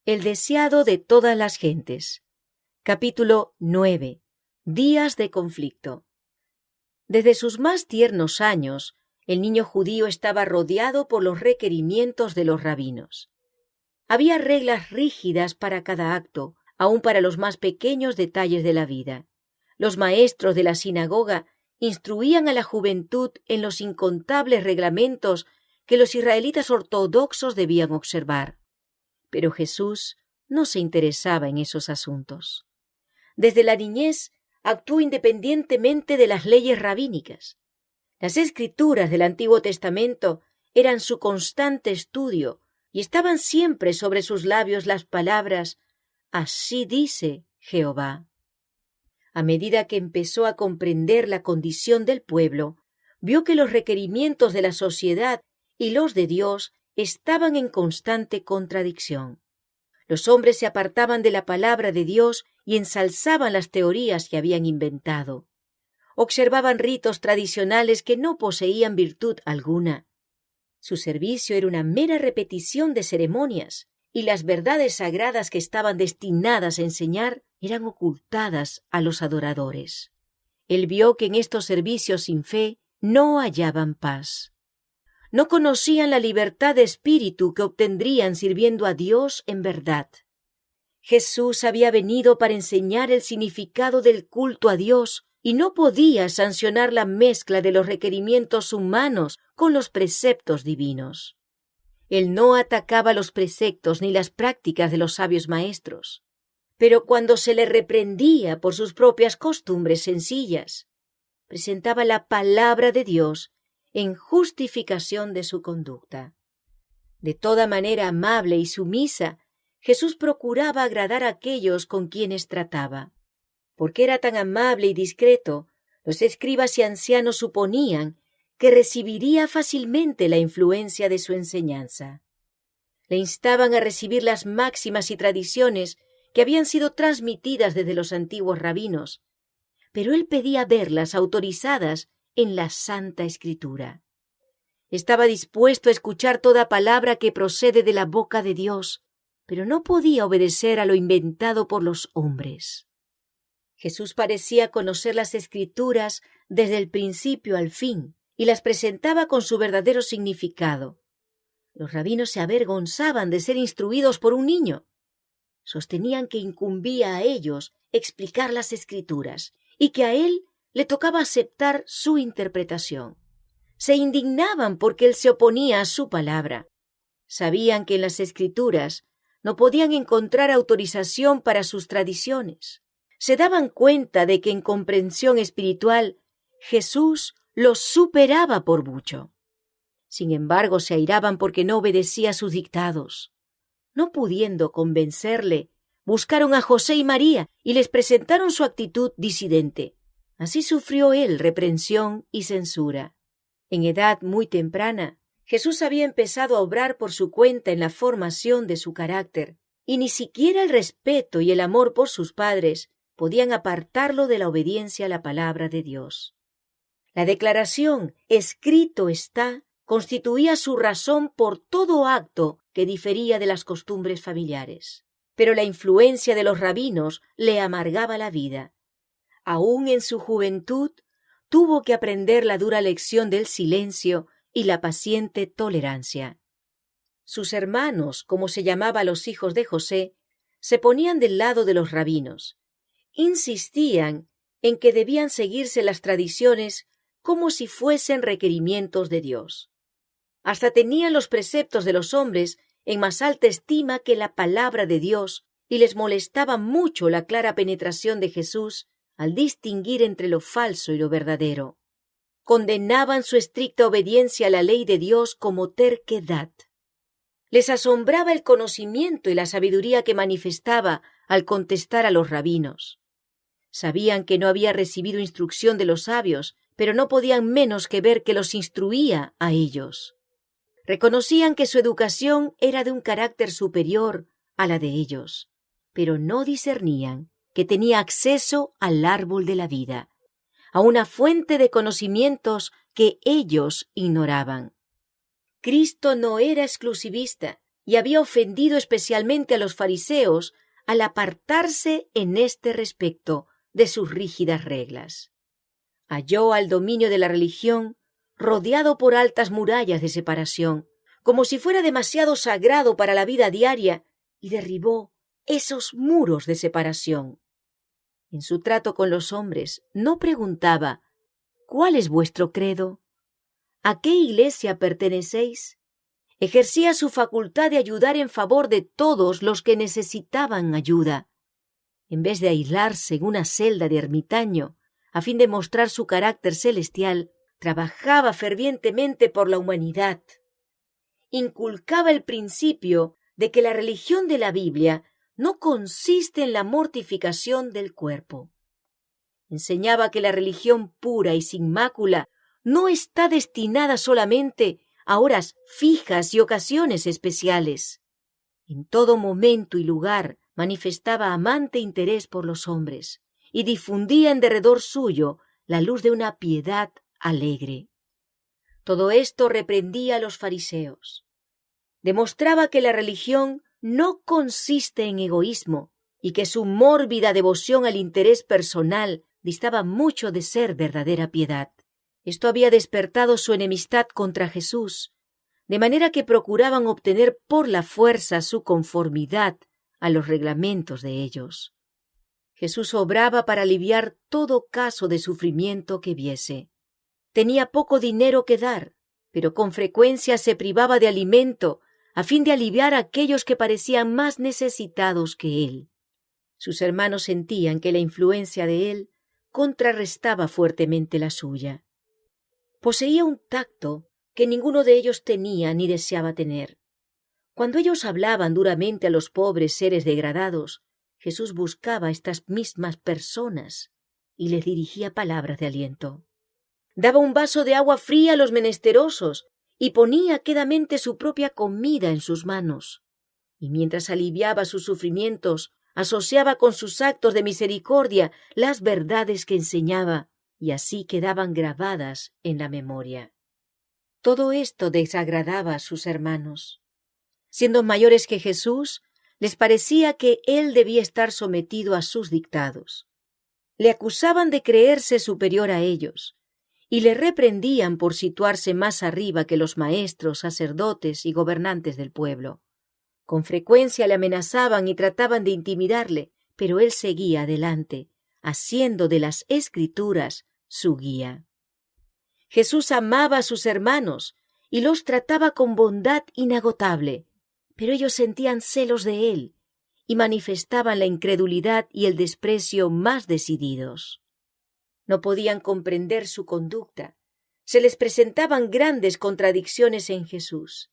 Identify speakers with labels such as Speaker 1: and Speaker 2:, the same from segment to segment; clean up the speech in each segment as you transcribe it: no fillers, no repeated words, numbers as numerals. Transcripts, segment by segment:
Speaker 1: El deseado de todas las gentes. Capítulo 9. Días de conflicto. Desde sus más tiernos años, el niño judío estaba rodeado por los requerimientos de los rabinos. Había reglas rígidas para cada acto, aun para los más pequeños detalles de la vida. Los maestros de la sinagoga instruían a la juventud en los incontables reglamentos que los israelitas ortodoxos debían observar. Pero Jesús no se interesaba en esos asuntos. Desde la niñez actuó independientemente de las leyes rabínicas. Las escrituras del Antiguo Testamento eran su constante estudio y estaban siempre sobre sus labios las palabras «Así dice Jehová». A medida que empezó a comprender la condición del pueblo, vio que los requerimientos de la sociedad y los de Dios estaban en constante contradicción. Los hombres se apartaban de la palabra de Dios y ensalzaban las teorías que habían inventado. Observaban ritos tradicionales que no poseían virtud alguna. Su servicio era una mera repetición de ceremonias, y las verdades sagradas que estaban destinadas a enseñar eran ocultadas a los adoradores. Él vio que en estos servicios sin fe no hallaban paz. No conocían la libertad de espíritu que obtendrían sirviendo a Dios en verdad. Jesús había venido para enseñar el significado del culto a Dios y no podía sancionar la mezcla de los requerimientos humanos con los preceptos divinos. Él no atacaba los preceptos ni las prácticas de los sabios maestros, pero cuando se le reprendía por sus propias costumbres sencillas, presentaba la palabra de Dios en justificación de su conducta. De toda manera amable y sumisa, Jesús procuraba agradar a aquellos con quienes trataba. Porque era tan amable y discreto, los escribas y ancianos suponían que recibiría fácilmente la influencia de su enseñanza. Le instaban a recibir las máximas y tradiciones que habían sido transmitidas desde los antiguos rabinos, pero él pedía verlas autorizadas en la Santa Escritura. Estaba dispuesto a escuchar toda palabra que procede de la boca de Dios, pero no podía obedecer a lo inventado por los hombres. Jesús parecía conocer las Escrituras desde el principio al fin y las presentaba con su verdadero significado. Los rabinos se avergonzaban de ser instruidos por un niño. Sostenían que incumbía a ellos explicar las Escrituras y que a él le tocaba aceptar su interpretación. Se indignaban porque él se oponía a su palabra. Sabían que en las Escrituras no podían encontrar autorización para sus tradiciones. Se daban cuenta de que en comprensión espiritual Jesús los superaba por mucho. Sin embargo, se airaban porque no obedecía sus dictados. No pudiendo convencerle, buscaron a José y María y les presentaron su actitud disidente. Así sufrió él reprensión y censura. En edad muy temprana, Jesús había empezado a obrar por su cuenta en la formación de su carácter, y ni siquiera el respeto y el amor por sus padres podían apartarlo de la obediencia a la palabra de Dios. La declaración «escrito está» constituía su razón por todo acto que difería de las costumbres familiares. Pero la influencia de los rabinos le amargaba la vida. Aún en su juventud, tuvo que aprender la dura lección del silencio y la paciente tolerancia. Sus hermanos, como se llamaba a los hijos de José, se ponían del lado de los rabinos. Insistían en que debían seguirse las tradiciones como si fuesen requerimientos de Dios. Hasta tenían los preceptos de los hombres en más alta estima que la palabra de Dios y les molestaba mucho la clara penetración de Jesús al distinguir entre lo falso y lo verdadero. Condenaban su estricta obediencia a la ley de Dios como terquedad. Les asombraba el conocimiento y la sabiduría que manifestaba al contestar a los rabinos. Sabían que no había recibido instrucción de los sabios, pero no podían menos que ver que los instruía a ellos. Reconocían que su educación era de un carácter superior a la de ellos, pero no discernían que tenía acceso al árbol de la vida, a una fuente de conocimientos que ellos ignoraban. Cristo no era exclusivista y había ofendido especialmente a los fariseos al apartarse en este respecto de sus rígidas reglas. Halló al dominio de la religión rodeado por altas murallas de separación, como si fuera demasiado sagrado para la vida diaria, y derribó esos muros de separación. En su trato con los hombres no preguntaba: ¿cuál es vuestro credo? ¿A qué iglesia pertenecéis? Ejercía su facultad de ayudar en favor de todos los que necesitaban ayuda. En vez de aislarse en una celda de ermitaño, a fin de mostrar su carácter celestial, trabajaba fervientemente por la humanidad. Inculcaba el principio de que la religión de la Biblia no consiste en la mortificación del cuerpo. Enseñaba que la religión pura y sin mácula no está destinada solamente a horas fijas y ocasiones especiales. En todo momento y lugar manifestaba amante interés por los hombres y difundía en derredor suyo la luz de una piedad alegre. Todo esto reprendía a los fariseos. Demostraba que la religión no consiste en egoísmo y que su mórbida devoción al interés personal distaba mucho de ser verdadera piedad. Esto había despertado su enemistad contra Jesús, de manera que procuraban obtener por la fuerza su conformidad a los reglamentos de ellos. Jesús obraba para aliviar todo caso de sufrimiento que viese. Tenía poco dinero que dar, pero con frecuencia se privaba de alimento a fin de aliviar a aquellos que parecían más necesitados que él. Sus hermanos sentían que la influencia de él contrarrestaba fuertemente la suya. Poseía un tacto que ninguno de ellos tenía ni deseaba tener. Cuando ellos hablaban duramente a los pobres seres degradados, Jesús buscaba a estas mismas personas y les dirigía palabras de aliento. Daba un vaso de agua fría a los menesterosos y ponía quedamente su propia comida en sus manos. Y mientras aliviaba sus sufrimientos, asociaba con sus actos de misericordia las verdades que enseñaba, y así quedaban grabadas en la memoria. Todo esto desagradaba a sus hermanos. Siendo mayores que Jesús, les parecía que él debía estar sometido a sus dictados. Le acusaban de creerse superior a ellos, y le reprendían por situarse más arriba que los maestros, sacerdotes y gobernantes del pueblo. Con frecuencia le amenazaban y trataban de intimidarle, pero él seguía adelante, haciendo de las Escrituras su guía. Jesús amaba a sus hermanos y los trataba con bondad inagotable, pero ellos sentían celos de él y manifestaban la incredulidad y el desprecio más decididos. No podían comprender su conducta. Se les presentaban grandes contradicciones en Jesús.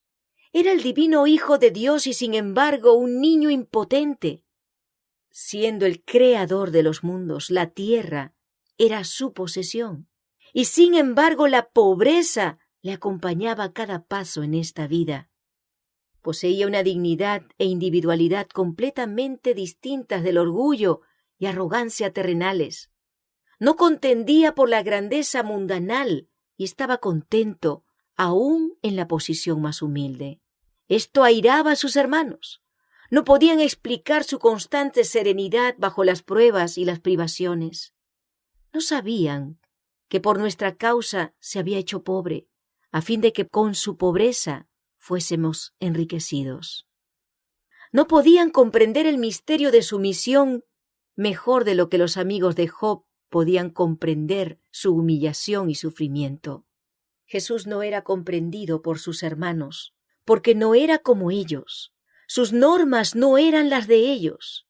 Speaker 1: Era el divino Hijo de Dios y sin embargo un niño impotente. Siendo el creador de los mundos, la tierra era su posesión. Y sin embargo la pobreza le acompañaba a cada paso en esta vida. Poseía una dignidad e individualidad completamente distintas del orgullo y arrogancia terrenales. No contendía por la grandeza mundanal y estaba contento aún en la posición más humilde. Esto airaba a sus hermanos. No podían explicar su constante serenidad bajo las pruebas y las privaciones. No sabían que por nuestra causa se había hecho pobre, a fin de que con su pobreza fuésemos enriquecidos. No podían comprender el misterio de su misión mejor de lo que los amigos de Job podían comprender su humillación y sufrimiento. Jesús no era comprendido por sus hermanos, porque no era como ellos. Sus normas no eran las de ellos.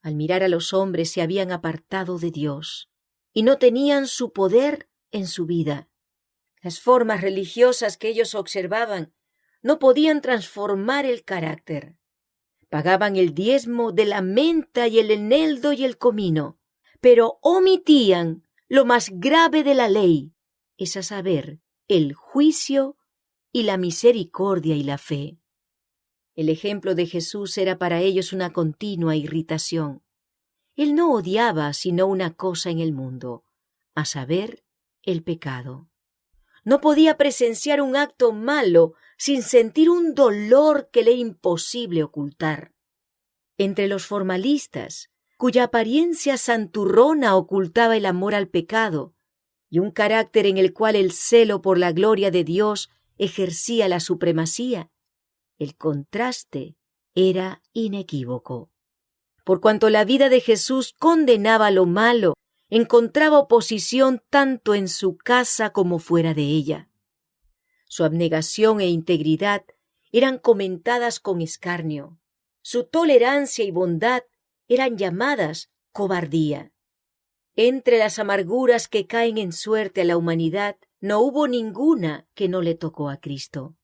Speaker 1: Al mirar a los hombres se habían apartado de Dios y no tenían su poder en su vida. Las formas religiosas que ellos observaban no podían transformar el carácter. Pagaban el diezmo de la menta y el eneldo y el comino, pero omitían lo más grave de la ley, es a saber, el juicio y la misericordia y la fe. El ejemplo de Jesús era para ellos una continua irritación. Él no odiaba sino una cosa en el mundo, a saber, el pecado. No podía presenciar un acto malo sin sentir un dolor que le era imposible ocultar. Entre los formalistas, cuya apariencia santurrona ocultaba el amor al pecado, y un carácter en el cual el celo por la gloria de Dios ejercía la supremacía, el contraste era inequívoco. Por cuanto la vida de Jesús condenaba lo malo, encontraba oposición tanto en su casa como fuera de ella. Su abnegación e integridad eran comentadas con escarnio. Su tolerancia y bondad eran llamadas cobardía. Entre las amarguras que caen en suerte a la humanidad, no hubo ninguna que no le tocó a Cristo.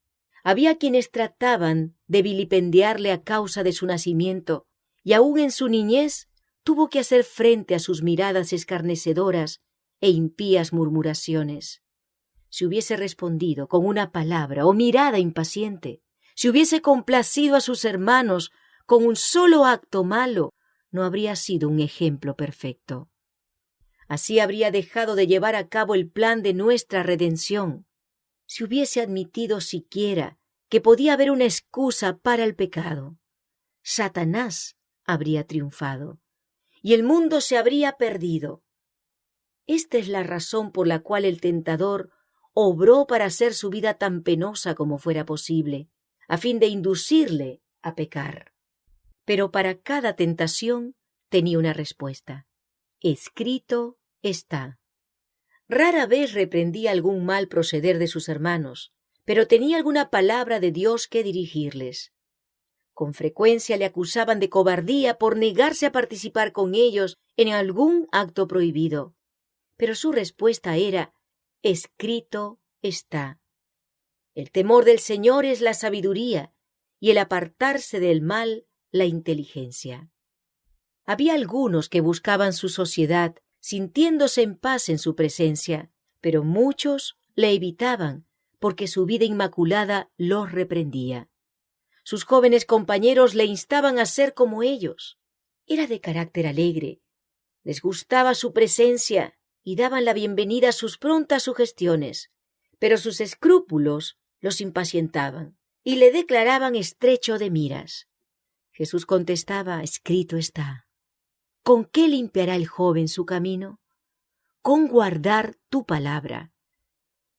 Speaker 1: Había quienes trataban de vilipendiarle a causa de su nacimiento, y aún en su niñez tuvo que hacer frente a sus miradas escarnecedoras e impías murmuraciones. Si hubiese respondido con una palabra o mirada impaciente, si hubiese complacido a sus hermanos con un solo acto malo, no habría sido un ejemplo perfecto. Así habría dejado de llevar a cabo el plan de nuestra redención. Si hubiese admitido siquiera que podía haber una excusa para el pecado, Satanás habría triunfado y el mundo se habría perdido. Esta es la razón por la cual el tentador obró para hacer su vida tan penosa como fuera posible, a fin de inducirle a pecar. Pero para cada tentación tenía una respuesta. Escrito está. Rara vez reprendía algún mal proceder de sus hermanos, pero tenía alguna palabra de Dios que dirigirles. Con frecuencia le acusaban de cobardía por negarse a participar con ellos en algún acto prohibido, pero su respuesta era: escrito está. El temor del Señor es la sabiduría, y el apartarse del mal la inteligencia. Había algunos que buscaban su sociedad, sintiéndose en paz en su presencia, pero muchos le evitaban, porque su vida inmaculada los reprendía. Sus jóvenes compañeros le instaban a ser como ellos. Era de carácter alegre, les gustaba su presencia y daban la bienvenida a sus prontas sugestiones, pero sus escrúpulos los impacientaban y le declaraban estrecho de miras. Jesús contestaba: escrito está. ¿Con qué limpiará el joven su camino? Con guardar tu palabra.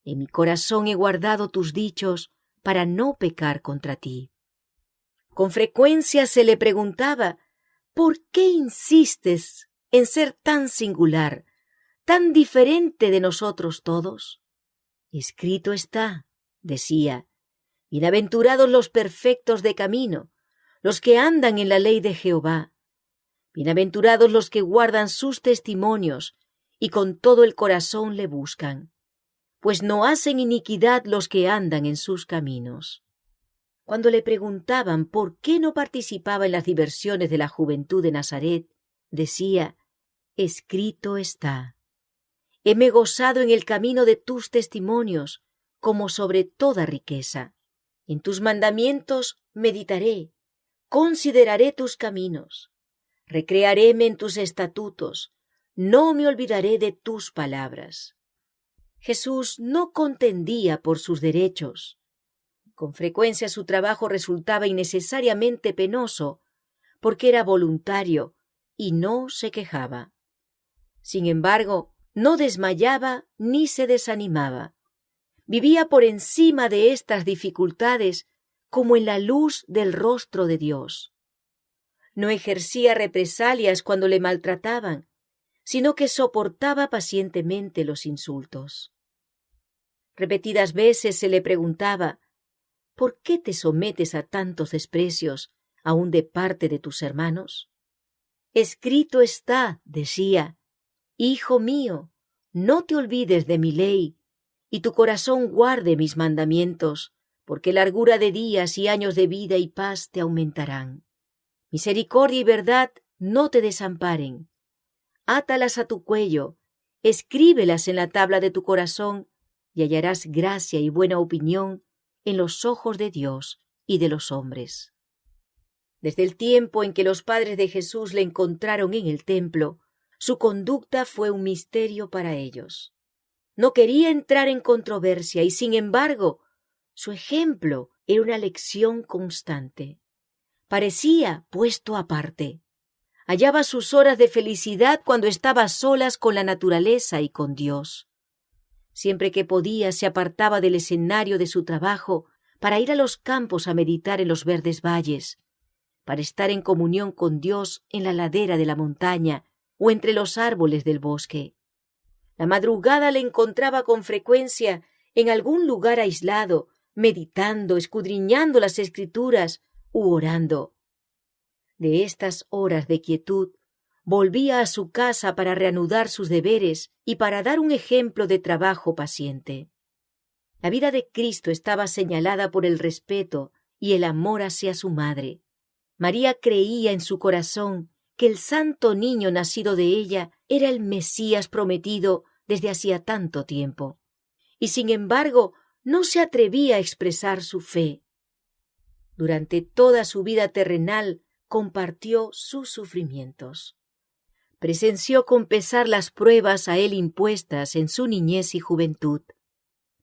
Speaker 1: En mi corazón he guardado tus dichos para no pecar contra ti. Con frecuencia se le preguntaba: ¿por qué insistes en ser tan singular, tan diferente de nosotros todos? Escrito está, decía, bienaventurados los perfectos de camino, los que andan en la ley de Jehová. Bienaventurados los que guardan sus testimonios y con todo el corazón le buscan, pues no hacen iniquidad los que andan en sus caminos. Cuando le preguntaban por qué no participaba en las diversiones de la juventud de Nazaret, decía: escrito está. Heme gozado en el camino de tus testimonios, como sobre toda riqueza. En tus mandamientos meditaré, consideraré tus caminos. Recrearéme en tus estatutos, no me olvidaré de tus palabras. Jesús no contendía por sus derechos. Con frecuencia su trabajo resultaba innecesariamente penoso, porque era voluntario y no se quejaba. Sin embargo, no desmayaba ni se desanimaba. Vivía por encima de estas dificultades como en la luz del rostro de Dios. No ejercía represalias cuando le maltrataban, sino que soportaba pacientemente los insultos. Repetidas veces se le preguntaba: ¿por qué te sometes a tantos desprecios, aun de parte de tus hermanos? Escrito está, decía: Hijo mío, no te olvides de mi ley, y tu corazón guarde mis mandamientos, porque largura de días y años de vida y paz te aumentarán. Misericordia y verdad no te desamparen. Átalas a tu cuello, escríbelas en la tabla de tu corazón, y hallarás gracia y buena opinión en los ojos de Dios y de los hombres. Desde el tiempo en que los padres de Jesús le encontraron en el templo, su conducta fue un misterio para ellos. No quería entrar en controversia y, sin embargo, Su ejemplo era una lección constante. Parecía puesto aparte. Hallaba sus horas de felicidad cuando estaba a solas con la naturaleza y con Dios. Siempre que podía se apartaba del escenario de su trabajo para ir a los campos a meditar en los verdes valles, para estar en comunión con Dios en la ladera de la montaña o entre los árboles del bosque. La madrugada le encontraba con frecuencia en algún lugar aislado, meditando, escudriñando las Escrituras u orando. De estas horas de quietud, volvía a su casa para reanudar sus deberes y para dar un ejemplo de trabajo paciente. La vida de Cristo estaba señalada por el respeto y el amor hacia su madre. María creía en su corazón que el santo niño nacido de ella era el Mesías prometido desde hacía tanto tiempo, y sin embargo no se atrevía a expresar su fe. Durante toda su vida terrenal compartió sus sufrimientos. Presenció con pesar las pruebas a él impuestas en su niñez y juventud.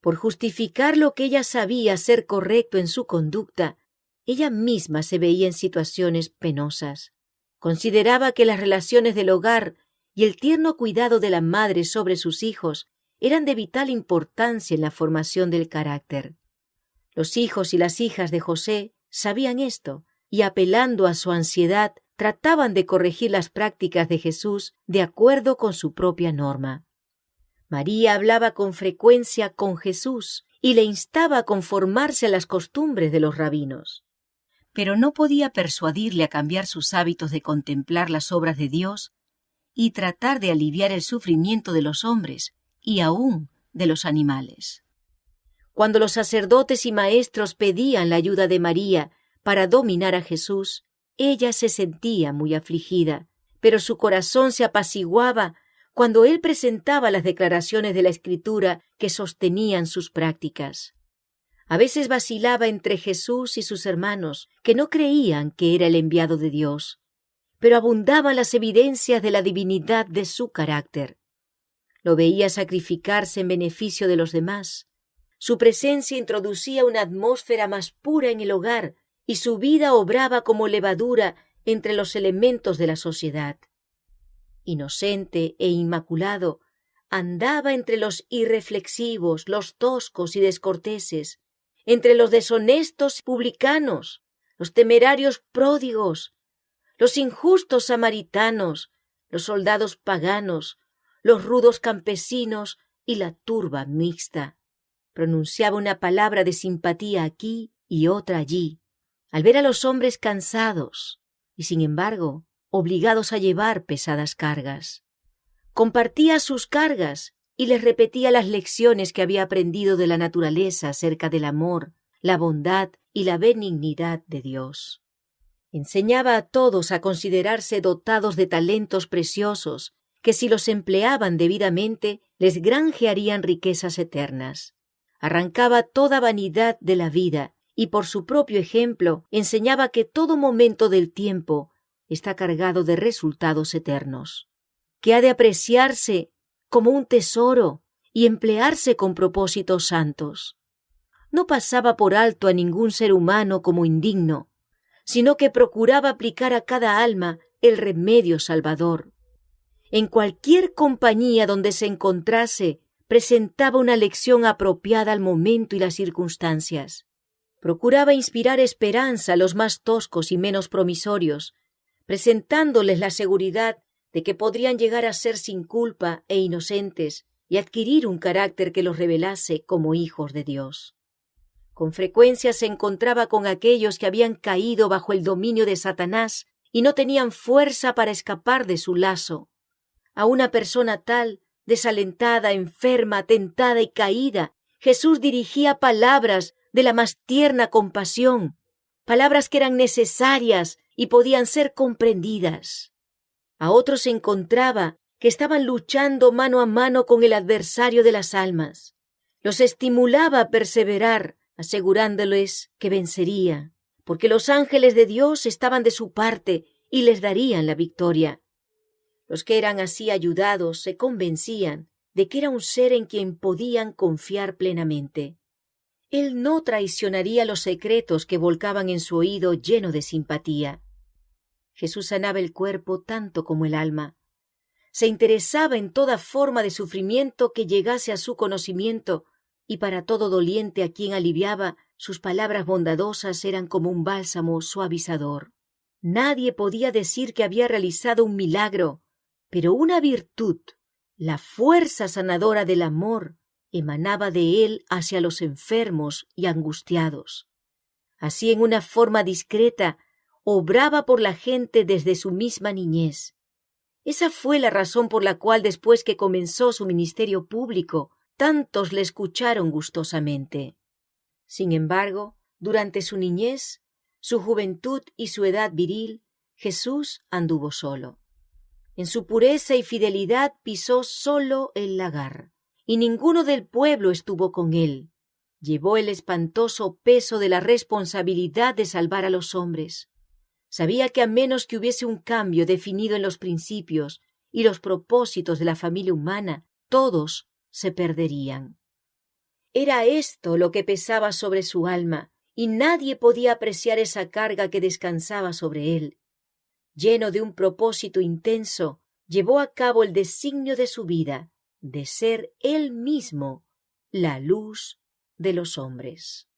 Speaker 1: Por justificar lo que ella sabía ser correcto en su conducta, ella misma se veía en situaciones penosas. Consideraba que las relaciones del hogar y el tierno cuidado de la madre sobre sus hijos eran de vital importancia en la formación del carácter. Los hijos y las hijas de José sabían esto y, apelando a su ansiedad, trataban de corregir las prácticas de Jesús de acuerdo con su propia norma. María hablaba con frecuencia con Jesús y le instaba a conformarse a las costumbres de los rabinos. Pero no podía persuadirle a cambiar sus hábitos de contemplar las obras de Dios y tratar de aliviar el sufrimiento de los hombres y aún de los animales. Cuando los sacerdotes y maestros pedían la ayuda de María para dominar a Jesús, ella se sentía muy afligida, pero su corazón se apaciguaba cuando él presentaba las declaraciones de la Escritura que sostenían sus prácticas. A veces vacilaba entre Jesús y sus hermanos, que no creían que era el enviado de Dios, pero abundaban las evidencias de la divinidad de su carácter. Lo veía sacrificarse en beneficio de los demás. Su presencia introducía una atmósfera más pura en el hogar y su vida obraba como levadura entre los elementos de la sociedad. Inocente e inmaculado, andaba entre los irreflexivos, los toscos y descorteses, entre los deshonestos publicanos, los temerarios pródigos, los injustos samaritanos, los soldados paganos, los rudos campesinos y la turba mixta. Pronunciaba una palabra de simpatía aquí y otra allí, al ver a los hombres cansados y, sin embargo, obligados a llevar pesadas cargas. Compartía sus cargas y les repetía las lecciones que había aprendido de la naturaleza acerca del amor, la bondad y la benignidad de Dios. Enseñaba a todos a considerarse dotados de talentos preciosos que, si los empleaban debidamente, les granjearían riquezas eternas. Arrancaba toda vanidad de la vida y, por su propio ejemplo, enseñaba que todo momento del tiempo está cargado de resultados eternos, que ha de apreciarse como un tesoro y emplearse con propósitos santos. No pasaba por alto a ningún ser humano como indigno, sino que procuraba aplicar a cada alma el remedio salvador. En cualquier compañía donde se encontrase, presentaba una lección apropiada al momento y las circunstancias. Procuraba inspirar esperanza a los más toscos y menos promisorios, presentándoles la seguridad de que podrían llegar a ser sin culpa e inocentes y adquirir un carácter que los revelase como hijos de Dios. Con frecuencia se encontraba con aquellos que habían caído bajo el dominio de Satanás y no tenían fuerza para escapar de su lazo. A una persona tal, desalentada, enferma, tentada y caída, Jesús dirigía palabras de la más tierna compasión, palabras que eran necesarias y podían ser comprendidas. A otros se encontraba que estaban luchando mano a mano con el adversario de las almas. Los estimulaba a perseverar, asegurándoles que vencería, porque los ángeles de Dios estaban de su parte y les darían la victoria. Los que eran así ayudados se convencían de que era un ser en quien podían confiar plenamente. Él no traicionaría los secretos que volcaban en su oído lleno de simpatía. Jesús sanaba el cuerpo tanto como el alma. Se interesaba en toda forma de sufrimiento que llegase a su conocimiento, y para todo doliente a quien aliviaba, sus palabras bondadosas eran como un bálsamo suavizador. Nadie podía decir que había realizado un milagro, pero una virtud, la fuerza sanadora del amor, emanaba de él hacia los enfermos y angustiados. Así, en una forma discreta, obraba por la gente desde su misma niñez. Esa fue la razón por la cual, después que comenzó su ministerio público, tantos le escucharon gustosamente. Sin embargo, durante su niñez, su juventud y su edad viril, Jesús anduvo solo. En su pureza y fidelidad pisó solo el lagar, y ninguno del pueblo estuvo con él. Llevó el espantoso peso de la responsabilidad de salvar a los hombres. Sabía que a menos que hubiese un cambio definido en los principios y los propósitos de la familia humana, todos se perderían. Era esto lo que pesaba sobre su alma, y nadie podía apreciar esa carga que descansaba sobre él. Lleno de un propósito intenso, llevó a cabo el designio de su vida, de ser él mismo la luz de los hombres.